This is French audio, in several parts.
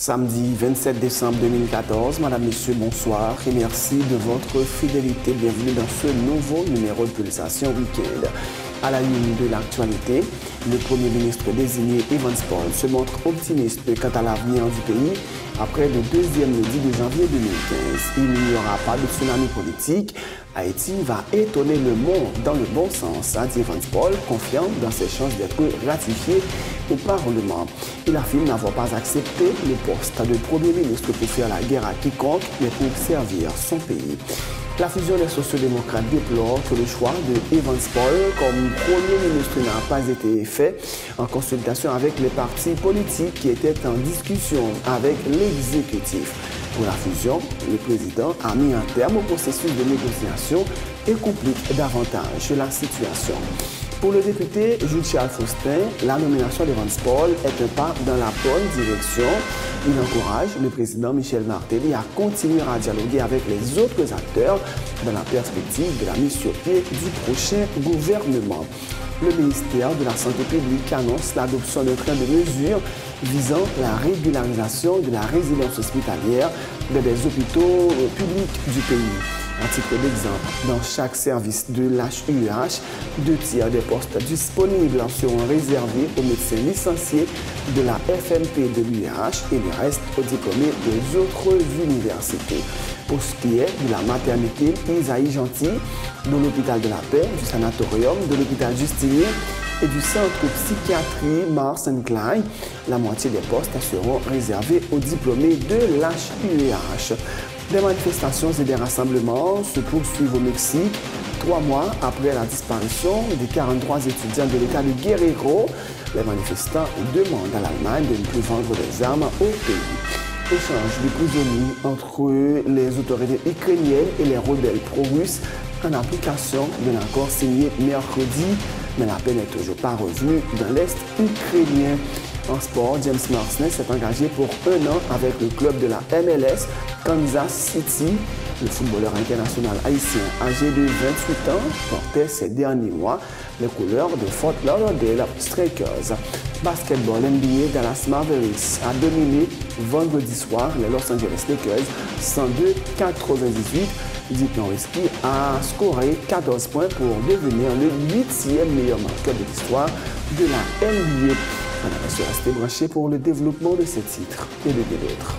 Samedi 27 décembre 2014, Madame, Monsieur, bonsoir et merci de votre fidélité. Bienvenue dans ce nouveau numéro de Pulsation Week-end. À la une de l'actualité, le Premier ministre désigné Evans Paul se montre optimiste quant à l'avenir du pays après le deuxième lundi de janvier 2015. Il n'y aura pas de tsunami politique. Haïti va étonner le monde dans le bon sens, a dit Evans Paul, confiant dans ses chances d'être ratifié au Parlement. Il affirme n'avoir pas accepté le poste de Premier ministre pour faire la guerre à quiconque, mais pour servir son pays. La fusion des sociodémocrates déplore que le choix de Evans Paul comme Premier ministre n'a pas été fait en consultation avec les partis politiques qui étaient en discussion avec l'exécutif. Pour la fusion, le président a mis un terme au processus de négociation et complique davantage la situation. Pour le député Jules-Charles Faustin, la nomination d'Evans Paul est un pas dans la bonne direction. Il encourage le président Michel Martelly à continuer à dialoguer avec les autres acteurs dans la perspective de la mise sur pied du prochain gouvernement. Le ministère de la Santé publique annonce l'adoption d'un train de mesures visant la régularisation de la résidence hospitalière dans des hôpitaux publics du pays. À titre d'exemple, dans chaque service de l'HUH, 2 tiers des postes disponibles seront réservés aux médecins licenciés de la FMP de l'UH et le reste aux diplômés des autres universités. Pour ce qui est de la maternité Isaïe Gentil, de l'hôpital de la Paix, du sanatorium, de l'hôpital Justinien et du centre psychiatrie Mars & Klein, la moitié des postes seront réservés aux diplômés de l'HUH. Des manifestations et des rassemblements se poursuivent au Mexique, 3 mois après la disparition des 43 étudiants de l'État de Guerrero. Les manifestants demandent à l'Allemagne de ne plus vendre des armes au pays. Échange de prisonniers entre les autorités ukrainiennes et les rebelles pro-russes en application d'un accord signé mercredi, mais la paix n'est toujours pas revenue dans l'Est ukrainien. En sport, James Marsden s'est engagé pour 1 an avec le club de la MLS Kansas City. Le footballeur international haïtien âgé de 28 ans portait ces derniers mois les couleurs de Fort Lauderdale Strikers. Basketball NBA, Dallas Mavericks a dominé vendredi soir les Los Angeles Lakers 102-98. Dirk Nowitzki a scoré 14 points pour devenir le 8e meilleur marqueur de l'histoire de la NBA. On va se rester branché pour le développement de ces titres et de d'autres.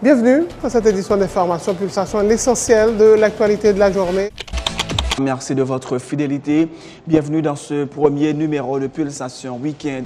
Bienvenue dans cette édition d'Information Pulsation, l'essentiel de l'actualité de la journée. Merci de votre fidélité. Bienvenue dans ce premier numéro de Pulsation Week-end.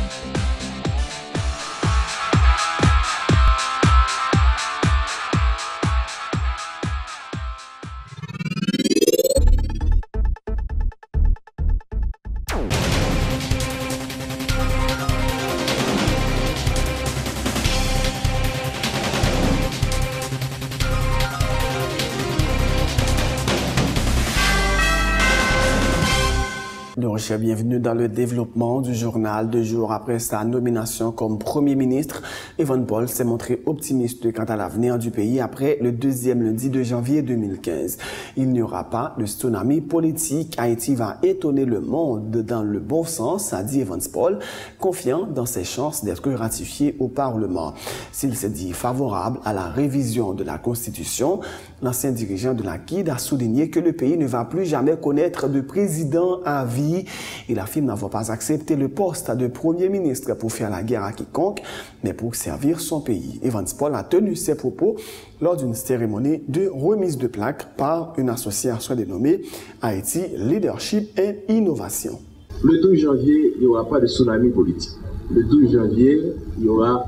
Bienvenue dans le développement du journal. 2 jours après sa nomination comme Premier ministre, Evans Paul s'est montré optimiste quant à l'avenir du pays après le deuxième lundi de janvier 2015. Il n'y aura pas de tsunami politique. Haïti va étonner le monde dans le bon sens, a dit Evans Paul, confiant dans ses chances d'être ratifié au Parlement. S'il s'est dit favorable à la révision de la Constitution, l'ancien dirigeant de la KID a souligné que le pays ne va plus jamais connaître de président à vie. Il affirme n'avoir pas accepté le poste de Premier ministre pour faire la guerre à quiconque, mais pour servir son pays. Evans Paul a tenu ses propos lors d'une cérémonie de remise de plaques par une association dénommée Haïti Leadership et Innovation. Le 12 janvier, il n'y aura pas de tsunami politique. Le 12 janvier, il y aura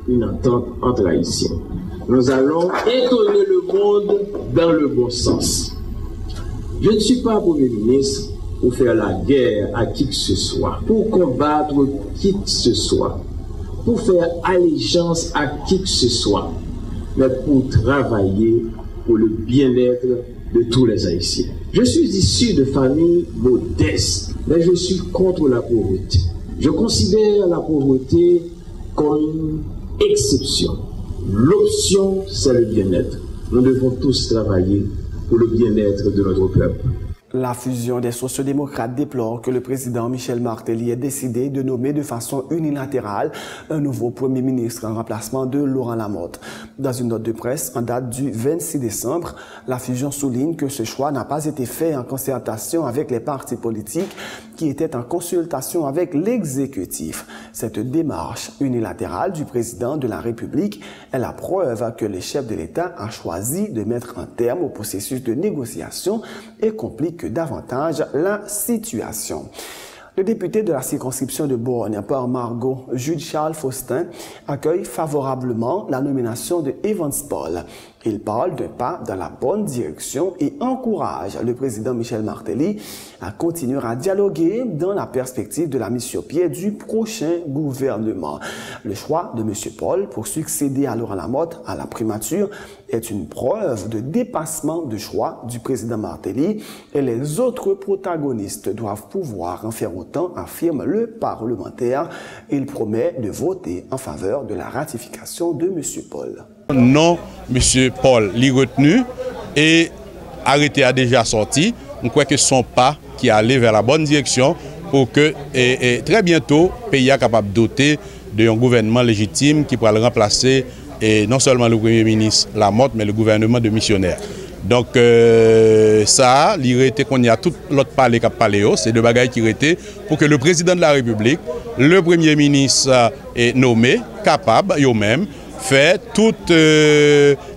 une entente entre Haïtiens. Nous allons étonner le monde dans le bon sens. Je ne suis pas Premier ministre pour faire la guerre à qui que ce soit, pour combattre qui que ce soit, pour faire allégeance à qui que ce soit, mais pour travailler pour le bien-être de tous les Haïtiens. Je suis issu de familles modestes, mais je suis contre la pauvreté. Je considère la pauvreté comme une exception. L'option, c'est le bien-être. Nous devons tous travailler pour le bien-être de notre peuple. La fusion des sociodémocrates déplore que le président Michel Martelly ait décidé de nommer de façon unilatérale un nouveau Premier ministre en remplacement de Laurent Lamotte. Dans une note de presse en date du 26 décembre, la fusion souligne que ce choix n'a pas été fait en concertation avec les partis politiques qui étaient en consultation avec l'exécutif. Cette démarche unilatérale du président de la République est la preuve que le chef de l'État a choisi de mettre un terme au processus de négociation et complique davantage la situation. Le député de la circonscription de Borgne, Port-Margot, Jules-Charles Faustin, accueille favorablement la nomination de Evans Paul. Il parle d'un pas dans la bonne direction et encourage le président Michel Martelly à continuer à dialoguer dans la perspective de la mise sur pied du prochain gouvernement. Le choix de M. Paul pour succéder à Laurent Lamotte à la primature est une preuve de dépassement de choix du président Martelly et les autres protagonistes doivent pouvoir en faire autant, affirme le parlementaire. Il promet de voter en faveur de la ratification de M. Paul. Non, M. Paul l'y retenu et arrêté a déjà sorti. On croit que son pas qui allait vers la bonne direction pour que très bientôt le pays est capable de doter d'un gouvernement légitime qui pourra le remplacer et non seulement le Premier ministre Lamotte, mais le gouvernement de missionnaires. Donc ça, l'irrité qu'on y a tout l'autre parler qu'a parlé, c'est de bagailles qui étaient pour que le président de la République, le Premier ministre est nommé, capable, eux-mêmes, fait tout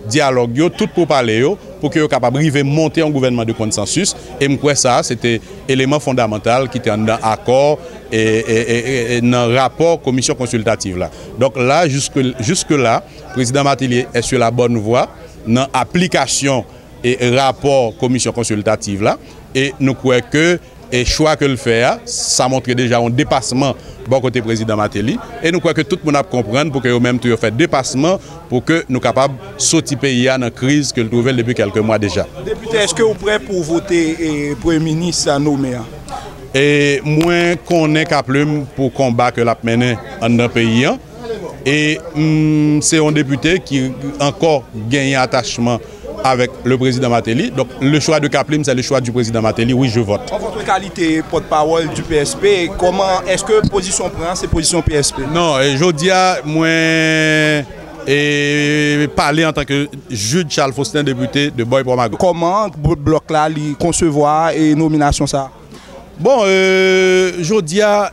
dialogue, tout pour parler, pour qu'ils soient capables de monter un gouvernement de consensus. Et je crois que ça, c'était l'élément fondamental qui était en accord et dans le rapport commission consultative. Là. Donc là, jusque-là, le président Martelly est sur la bonne voie dans l'application et rapport commission consultative. Là. Et nous croyons que le choix que le fait, ça montre déjà un dépassement bon côté président Martelly. Et nous croyons que tout le monde comprenne pour que nous-mêmes fait dépassement pour que nous soyons capables de sortir le pays dans la crise que nous trouvons depuis quelques mois déjà. Député, est-ce que vous êtes prêt pour voter le Premier ministre à nommer? Et moins qu'on est capable pour combattre la mené dans le pays. Et c'est un député qui encore gagne attachement avec le président Martelly. Donc le choix de Kaplim, c'est le choix du président Martelly. Oui, je vote. En votre qualité porte-parole du PSP, comment est-ce que position prend ces positions PSP? Non, je dis à moi parler en tant que Jude Charles Faustin, député de Boy-Port-Margot. Comment le bloc là concevoir et nomination ça? Bon, je dis à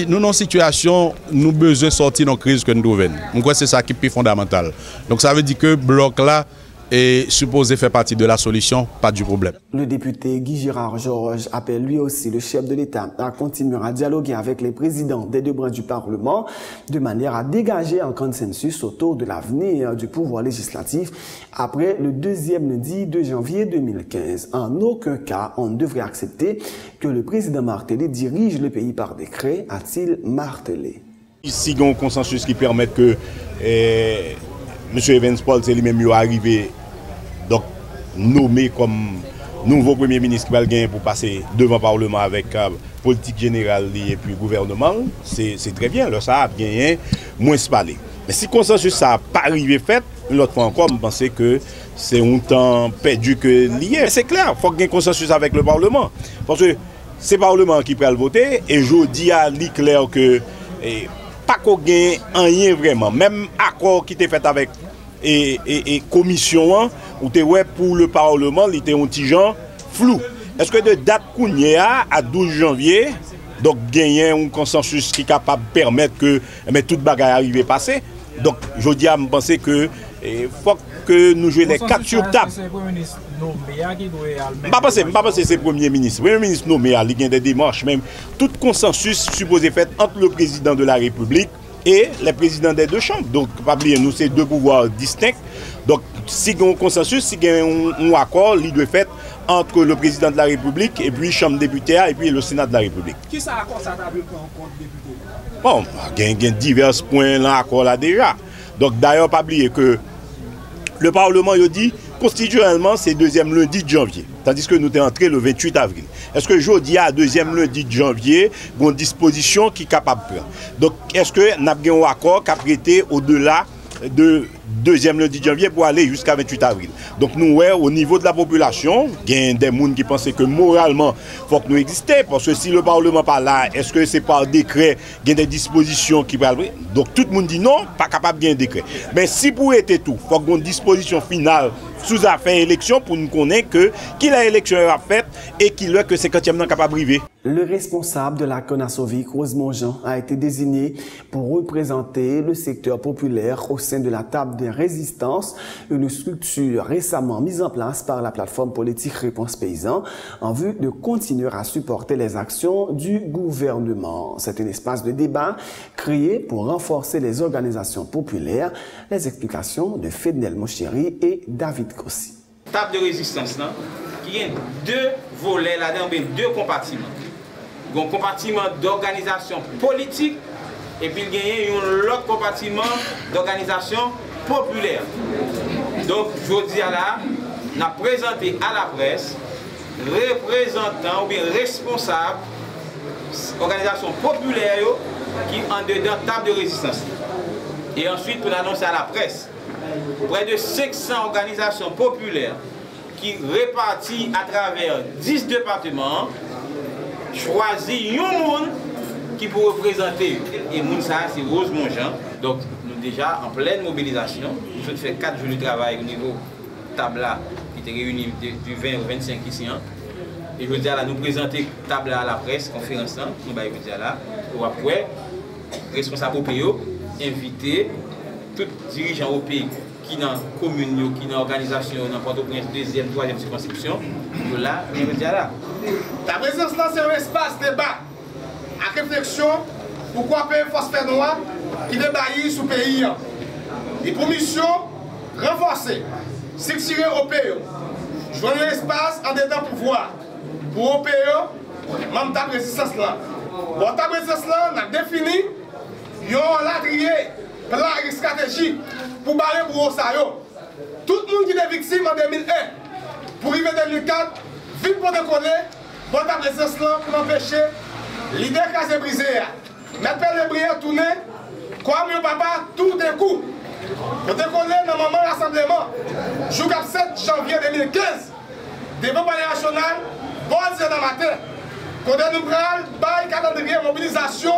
nous dans une situation, nous avons besoin de sortir de la crise que nous trouvons. Je crois que c'est ça qui est plus fondamental. Donc ça veut dire que le bloc là est supposé faire partie de la solution, pas du problème. Le député Guy Gérard Georges appelle lui aussi le chef de l'État à continuer à dialoguer avec les présidents des deux branches du Parlement de manière à dégager un consensus autour de l'avenir du pouvoir législatif après le deuxième lundi de janvier 2015. En aucun cas, on ne devrait accepter que le président Martelly dirige le pays par décret, a-t-il martelé. Ici, il y a un consensus qui permet que M. Evans Paul, c'est lui-même arrivé donc nommé comme nouveau Premier ministre qui va gagner pour passer devant le Parlement avec politique générale et puis gouvernement. C'est très bien, là, ça a gagné, moins se parler. Mais si le consensus n'a pas arrivé fait, l'autre fois encore, je pense que c'est un temps perdu que lié. C'est clair, il faut qu'il y ait un consensus avec le Parlement. Parce que c'est le Parlement qui peut le voter et je dis à lui clair que pas qu'on gagne rien vraiment. Même accord qui était fait avec et commission ou pour le Parlement, il était un petit genre flou. Est-ce que de date qu'on y a à 12 janvier, donc gagner un consensus qui est capable de permettre que toute bagaille arrive passer. Donc je dis à me penser que faut que nous jouions les 4 sur table. Je ne pas penser que c'est le Premier ministre. Le Premier ministre nommé, il y a des démarches même. Tout consensus supposé fait entre le président de la République et les présidents des deux chambres. Donc, pas oublier, nous, c'est deux pouvoirs distincts. Donc, si il y a un consensus, si il y a un accord, il doit être fait entre le président de la République et puis la Chambre députés et puis le Sénat de la République. Qui ça accord ça t'a vu en compte député? Bon, il y a divers points là accord là déjà. Donc, d'ailleurs, pas oublier que le Parlement, il dit, constitutionnellement, c'est deuxième lundi de janvier. Tandis que nous sommes entrés le 28 avril. Est-ce que je dis à deuxième lundi de janvier, une disposition qui est capable de prendre? Donc, est-ce que nous avons un accord qui a prêté au-delà de deuxième lundi de janvier pour aller jusqu'à 28 avril. Donc nous, ouais, au niveau de la population, il y a des gens qui pensent que moralement, il faut que nous existions. Parce que si le Parlement pas là, est-ce que c'est par décret, il y a des dispositions qui peuvent... Donc tout le monde dit non, pas capable de un décret. Mais si pour être tout, il faut qu'il y ait une disposition finale sous affaire élection pour nous connaître que qui la élection a faite et qui que 50e n'est capable de arriver. Le responsable de la CONASOVIC, Rosemont Jean, a été désigné pour représenter le secteur populaire au sein de la table de résistance, une structure récemment mise en place par la plateforme politique Réponse Paysan en vue de continuer à supporter les actions du gouvernement. C'est un espace de débat créé pour renforcer les organisations populaires. Les explications de Fednel Mocheri et David Kossi. Table de résistance, là, qui a deux volets là-dedans, deux compartiments. Un compartiment d'organisation politique et puis il y a un autre compartiment d'organisation populaire. Donc, je dis là, on a présenté à la presse représentants ou bien responsables organisation populaire qui en dedans table de résistance. Et ensuite, pour annoncer à la presse, près de 500 organisations populaires qui réparties à travers 10 départements choisi un monde qui peut représenter. Et moun ça, c'est Rosemont Jean. Donc, nous déjà en pleine mobilisation. Nous avons fait 4 jours de travail au niveau tabla qui était réuni du 20 au 25 ici. Et je veux dire là, nous présenter tabla à la presse, conférence, nous allons dire là. Ou après, responsable au pays, inviter tous les dirigeants au pays qui dans la commune, qui dans l'organisation, dans Port-au-Prince, 2e, 3e circonscription, là, je veux dire là. La présence là, c'est un espace de débat, à réflexion, pourquoi payer phosphate noir qui débaille sur le pays. Et pour mission, renforcer, s'extirer au pays, joindre l'espace en dedans pouvoir. Pour au pays, même ta résistance là. Pour ta résistance là, on a défini, un ladrier, plan et stratégie pour barrer pour ça. Tout le monde qui est victime en 2001, pour arriver en 2004, vite pour décoller, bon ta présence là pour empêcher l'idée qu'à se briser. Mettre les brières tourner, comme le papa, tout d'un coup. Pour décoller dans le moment de rassemblement, jour 7 janvier 2015, devant le palais national, bon c'est dans matin. Quand nous prenons le calendrier mobilisation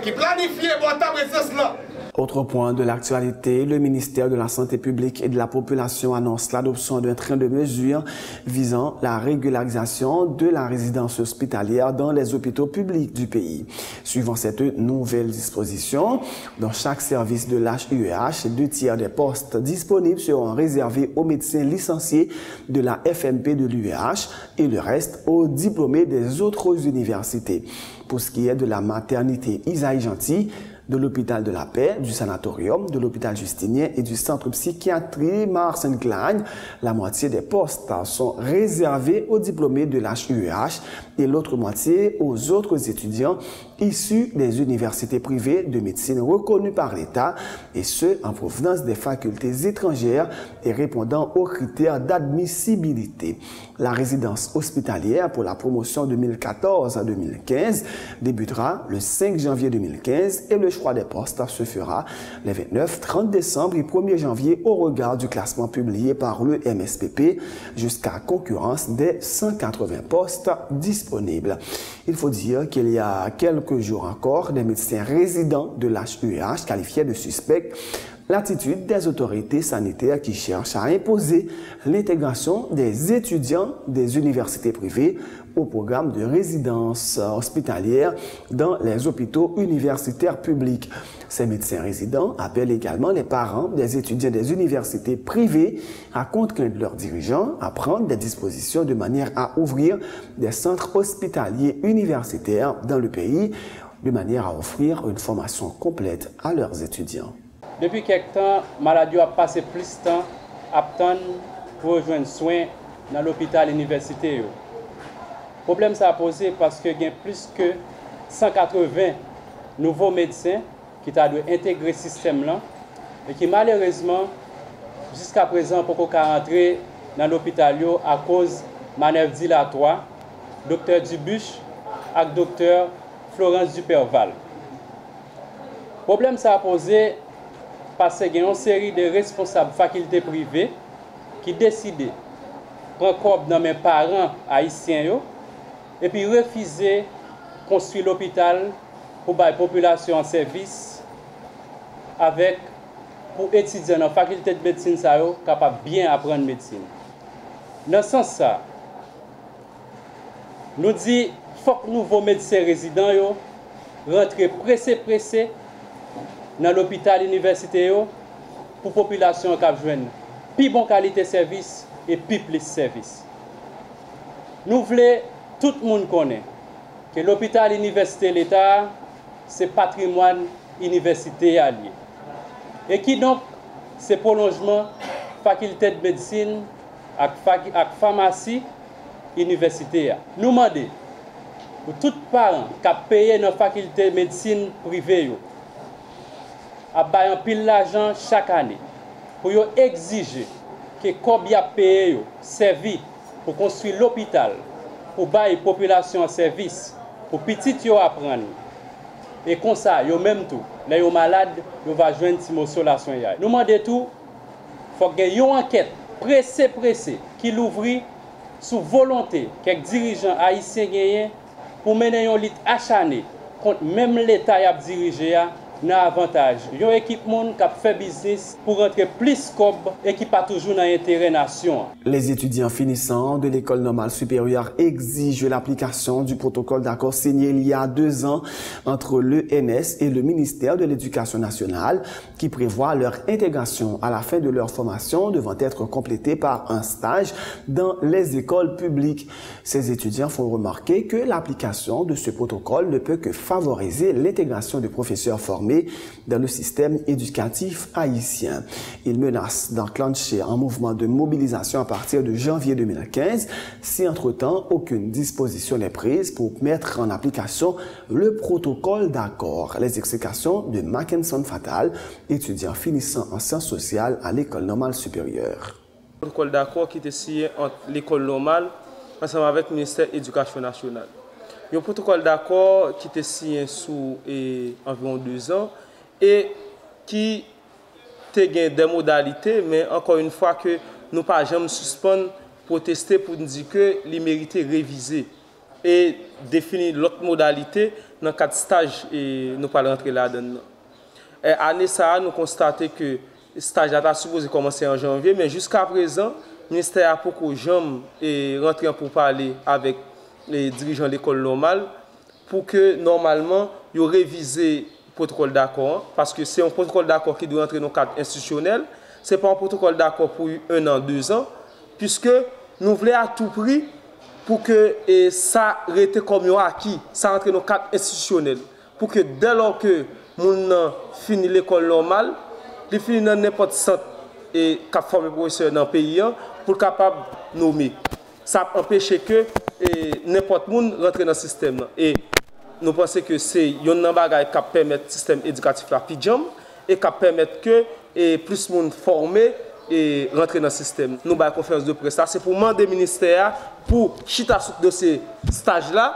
qui planifie bon ta présence là. Autre point de l'actualité, le ministère de la Santé publique et de la Population annonce l'adoption d'un train de mesures visant la régularisation de la résidence hospitalière dans les hôpitaux publics du pays. Suivant cette nouvelle disposition, dans chaque service de l'HUEH, 2 tiers des postes disponibles seront réservés aux médecins licenciés de la FMP de l'UEH et le reste aux diplômés des autres universités. Pour ce qui est de la maternité Isaïe Gentil, de l'hôpital de la Paix, du sanatorium, de l'hôpital Justinien et du centre psychiatrie Marcin-Glagne, la moitié des postes sont réservés aux diplômés de l'HUEH et l'autre moitié aux autres étudiants issus des universités privées de médecine reconnues par l'État et ceux en provenance des facultés étrangères et répondant aux critères d'admissibilité. La résidence hospitalière pour la promotion 2014 à 2015 débutera le 5 janvier 2015 et le choix des postes se fera les 29, 30 décembre et 1er janvier au regard du classement publié par le MSPP jusqu'à concurrence des 180 postes disponibles. Il faut dire qu'il y a quelques jours encore, des médecins résidents de l'HUEH qualifiés de suspects l'attitude des autorités sanitaires qui cherchent à imposer l'intégration des étudiants des universités privées au programme de résidence hospitalière dans les hôpitaux universitaires publics. Ces médecins résidents appellent également les parents des étudiants des universités privées à contraindre leurs dirigeants à prendre des dispositions de manière à ouvrir des centres hospitaliers universitaires dans le pays, de manière à offrir une formation complète à leurs étudiants. Depuis quelque temps, maladie a passé plus de temps à attendre pour rejoindre soins dans l'hôpital universitaire. Le problème ça a posé parce qu'il y a plus que 180 nouveaux médecins qui ont intégré le système là et qui malheureusement jusqu'à présent ne peuvent pas rentrer dans l'hôpital à cause de manœuvres dilatoires. Docteur Dubuche et docteur Florence Duperval. Le problème ça a posé parce qu'il y a une série de responsables facultés privées qui décident prendre corps dans mes parents haïtiens et puis refuser construire l'hôpital pour la population en service avec pour étudier dans la faculté de médecine capable bien apprendre médecine. Dans ce sens ça, nous disons faut que nouveaux médecins résidents rentrent pressé dans l'hôpital universitaire pour la population qui a besoin plus bonne qualité de service et plus de services. Nous voulons tout le monde connaît que l'hôpital universitaire l'État c'est patrimoine universitaire lié. Et qui donc c'est prolongement faculté de médecine avec pharmacie universitaire. Nous demandons pour tous les parents qui ont payé dans la faculté de médecine privée à payer un pile d'argent chaque année pour exiger que combien payé servi pour construire l'hôpital pour bailler la population en service pour petit yo apprendre et comme ça yo même tout là yo malade yo va joindre timosolation ya nous demandons tout faut que une enquête pressé qui l'ouvre sous volonté quelques dirigeants haïtiens gagnent pour mener une lutte acharnée contre même l'État y a dirigé dans avantage. Une équipe monde qui fait business pour rentrer plus cob et qui pas toujours dans l'intérêt nation. Les étudiants finissants de l'école normale supérieure exigent l'application du protocole d'accord signé il y a 2 ans entre l'ENS et le ministère de l'Éducation nationale qui prévoit leur intégration à la fin de leur formation devant être complétée par un stage dans les écoles publiques. Ces étudiants font remarquer que l'application de ce protocole ne peut que favoriser l'intégration de professeurs formés dans le système éducatif haïtien. Il menace d'enclencher un mouvement de mobilisation à partir de janvier 2015 si entre-temps aucune disposition n'est prise pour mettre en application le protocole d'accord. Les explications de Mackinson Fatal, étudiant finissant en sciences sociales à l'école normale supérieure. Le protocole d'accord qui était signé entre l'école normale ensemble avec le ministère de l'Éducation nationale. Il y a un protocole d'accord qui était signé sous environ 2 ans et qui a des modalités, mais encore une fois que nous ne pas jamais suspendre, protester pour nous dire que les méritait réviser et définir l'autre modalité dans le cadre de stage et nous pas rentrer là-dedans. Année ça, nous constatons que le stage a supposé commencer en janvier, mais jusqu'à présent, le ministère a beaucoup jamais rentré pour parler avec les dirigeants de l'école normale pour que normalement ils révisé le protocole d'accord parce que c'est un protocole d'accord qui doit entrer dans le cadre institutionnel, ce n'est pas un protocole d'accord pour 1 an, 2 ans, puisque nous voulons à tout prix pour que ça reste comme acquis, ça entre dans le cadre institutionnel, pour que dès lors que nous finit l'école normale, il finit dans n'importe centre et cap former professeur dans le pays pour capable nommer. Ça empêche que n'importe qui rentre dans le système. Et nous pensons que c'est un bagage qui permet le système éducatif la pidjam et qui permet que plus de monde formé et rentrer dans le système. Nous avons une conférence de presse. C'est pour demander au ministère pour chita de ces stages-là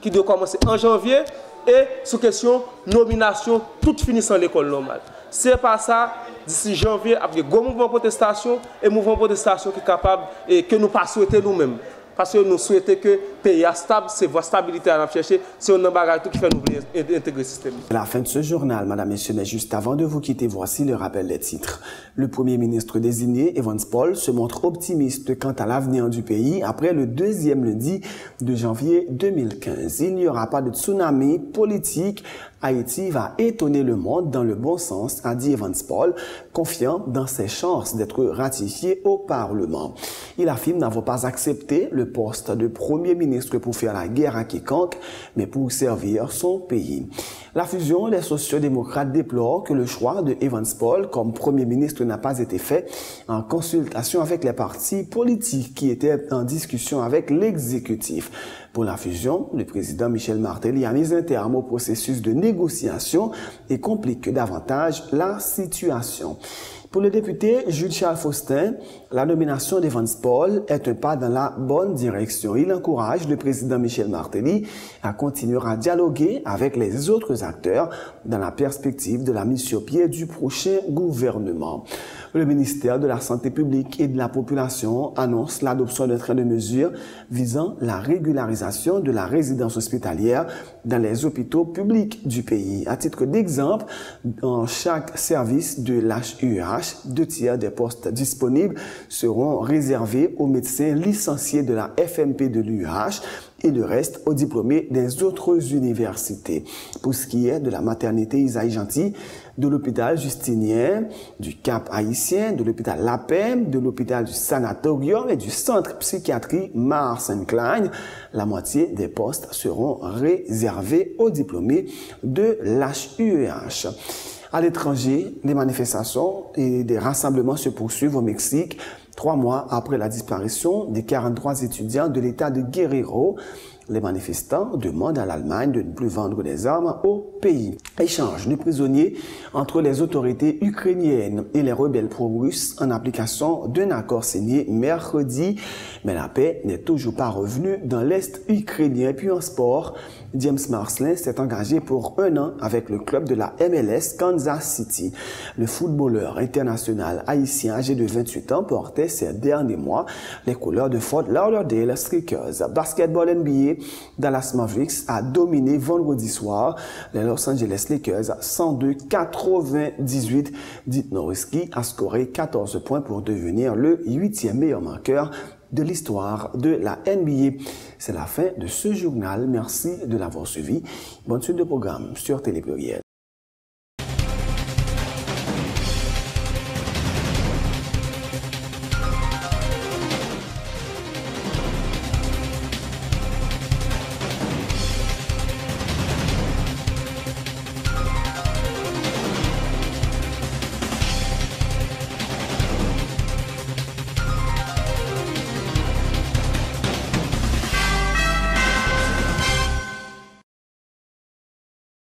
qui doivent commencer en janvier et sous question nomination toute finissant l'école normale. C'est pas ça, d'ici janvier, après un mouvement de protestation et mouvement de protestation qui est capable et que nous pas souhaitons nous-mêmes. Parce que nous souhaitons que le pays soit stable, c'est votre stabilité à chercher, c'est un bagage qui fait nous intégrer le système. À la fin de ce journal, Madame, Messieurs, mais juste avant de vous quitter, voici le rappel des titres. Le Premier ministre désigné, Evans Paul, se montre optimiste quant à l'avenir du pays après le 2e lundi de janvier 2015. Il n'y aura pas de tsunami politique. Haïti va étonner le monde dans le bon sens, a dit Evans Paul, confiant dans ses chances d'être ratifié au Parlement. Il affirme n'avoir pas accepté le poste de Premier ministre pour faire la guerre à quiconque, mais pour servir son pays. La fusion, les sociodémocrates déplorent que le choix de Evans Paul comme Premier ministre n'a pas été fait en consultation avec les partis politiques qui étaient en discussion avec l'exécutif. Pour la fusion, le président Michel Martelly a mis un terme au processus de négociation et complique davantage la situation. Pour le député Jules-Charles Faustin, la nomination d'Evans Paul est un pas dans la bonne direction. Il encourage le président Michel Martelly à continuer à dialoguer avec les autres acteurs dans la perspective de la mise sur pied du prochain gouvernement. Le ministère de la Santé publique et de la Population annonce l'adoption d'un train de mesures visant la régularisation de la résidence hospitalière dans les hôpitaux publics du pays. À titre d'exemple, dans chaque service de l'HUH, 2 tiers des postes disponibles seront réservés aux médecins licenciés de la FMP de l'UH et le reste aux diplômés des autres universités. Pour ce qui est de la maternité Isaïe Gentil, de l'hôpital Justinien, du Cap Haïtien, de l'hôpital Lapem, de l'hôpital du Sanatorium et du centre psychiatrie Mars-Klein, la moitié des postes seront réservés aux diplômés de l'HUH. À l'étranger, les manifestations et des rassemblements se poursuivent au Mexique, 3 mois après la disparition des 43 étudiants de l'État de Guerrero. Les manifestants demandent à l'Allemagne de ne plus vendre des armes au pays. Échange de prisonniers entre les autorités ukrainiennes et les rebelles pro-russes en application d'un accord signé mercredi. Mais la paix n'est toujours pas revenue dans l'Est ukrainien. Puis en sport, James Marcelin s'est engagé pour 1 an avec le club de la MLS Kansas City. Le footballeur international haïtien âgé de 28 ans portait ces derniers mois les couleurs de Fort Lauderdale Strikers. Basketball NBA, Dallas Mavericks a dominé vendredi soir les Los Angeles Lakers 102-98. Dirk Nowitzki a scoré 14 points pour devenir le 8e meilleur marqueur de l'histoire de la NBA. C'est la fin de ce journal. Merci de l'avoir suivi. Bonne suite de programme sur Télé Pluriel.